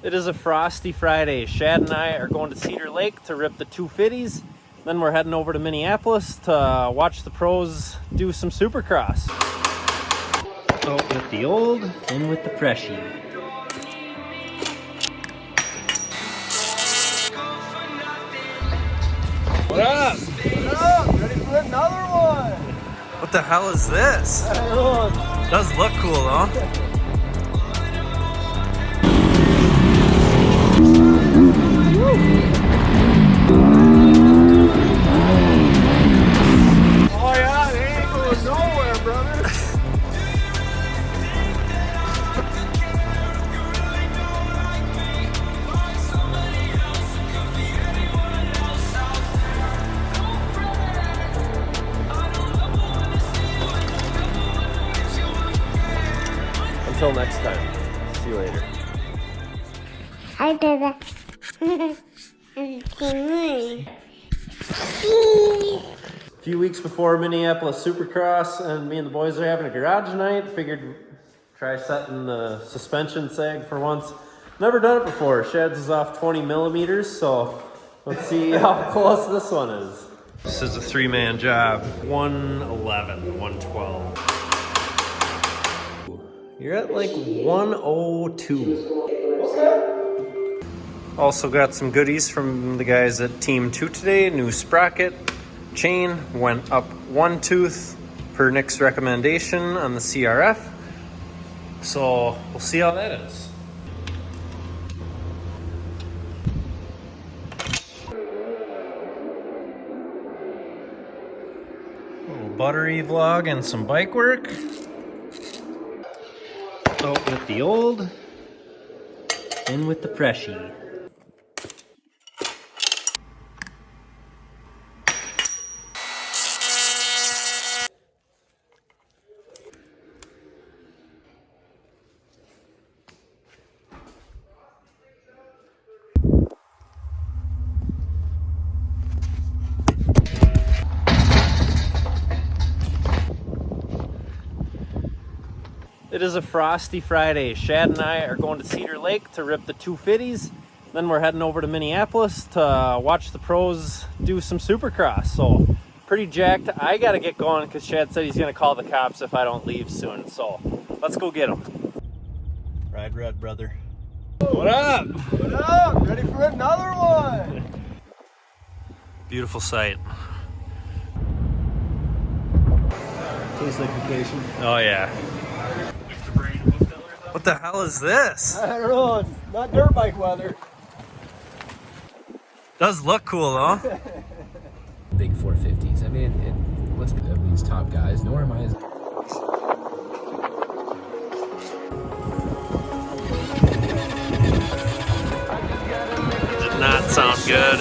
It is a frosty Friday. Shad and I are going to Cedar Lake to rip the 250s. Then we're heading over to Minneapolis to watch the pros do some Supercross. Out with the old, in with the freshie. What up? What up? Ready for another one? What the hell is this? Does look cool, huh? Oh yeah, they ain't going nowhere, brother. Until next time. See you later. I did it. A few weeks before Minneapolis Supercross, and me and the boys are having a garage night. Figured try setting the suspension sag for once. Never done it before. Shad's is off 20 millimeters, so let's see how close this one is. This is a 3-man job. 111, 112. You're at like 102. Also got some goodies from the guys at Team 2 today. New sprocket. Chain went up 1 tooth per Nick's recommendation on the CRF. So we'll see how that is. A little buttery vlog and some bike work. Out with the old, in with the freshie. It is a frosty Friday. Shad and I are going to Cedar Lake to rip the 250s. Then we're heading over to Minneapolis to watch the pros do some Supercross. So pretty jacked. I gotta get going because Shad said he's gonna call the cops if I don't leave soon. So let's go get him. Ride red, brother. What up? What up? Ready for another one? Beautiful sight. Tastes like vacation. Oh yeah. What the hell is this? I don't know. It's not dirt bike weather. Does look cool, huh? Big 450s. I mean, let's be these top guys. Nor am I as. Did not sound good.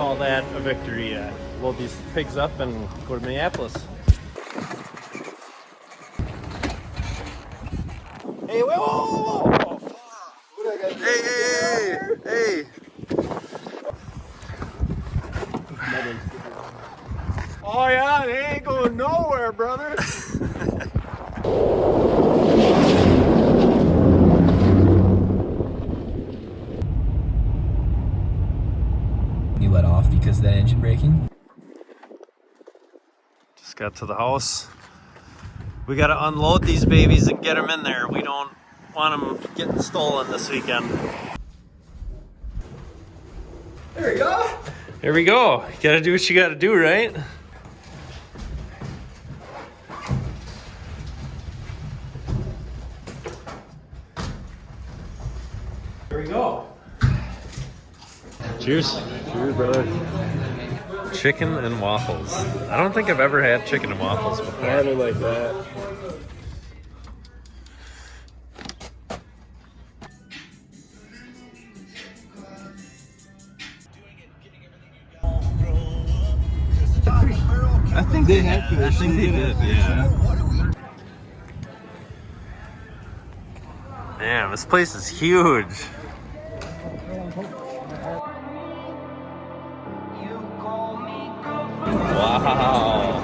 call that a victory. Load these pigs up and go to Minneapolis. Hey, whoa! Hey! Oh yeah, they ain't going nowhere, brother. You let off because of that engine braking? Just got to the house. We got to unload these babies and get them in there. We don't want them getting stolen this weekend. There you go. Here we go. You got to do what you got to do, right? Here we go. Cheers. Cheers, brother. Chicken and waffles. I don't think I've ever had chicken and waffles before. I had it like that. I think they had fish. I think they did, yeah. Man, this place is huge. Wow.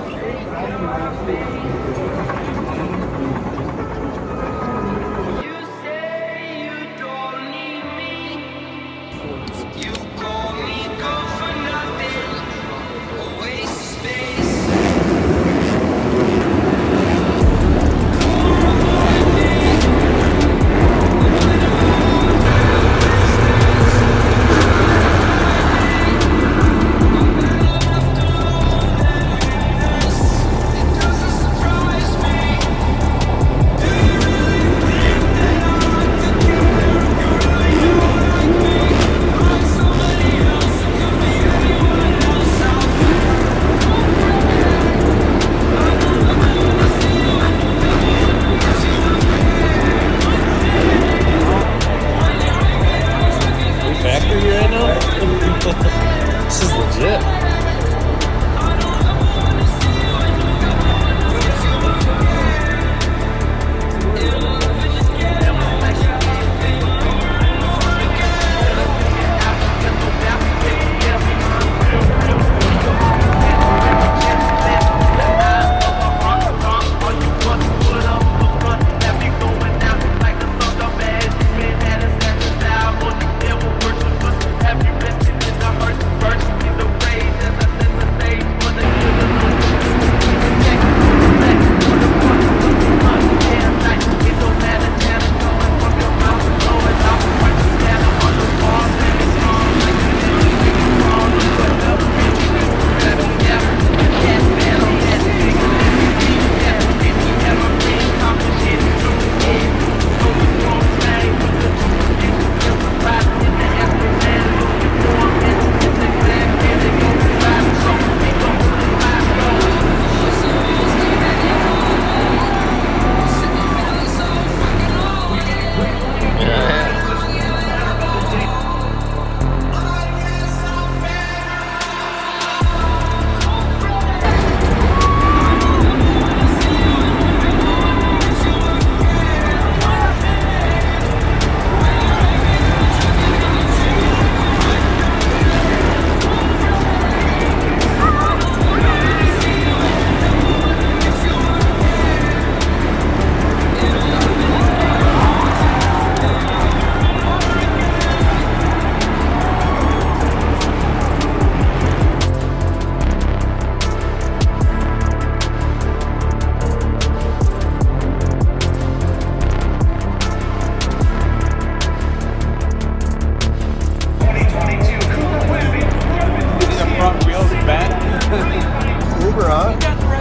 Factory right now? This is legit.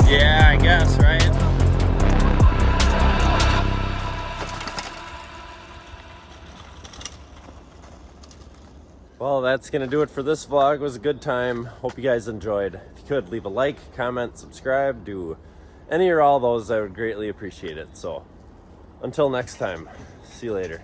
Yeah, I guess, right? Well, that's gonna do it for this vlog. It was a good time. Hope you guys enjoyed. If you could, leave a like, comment, subscribe, do any or all those, I would greatly appreciate it. So until next time, see you later.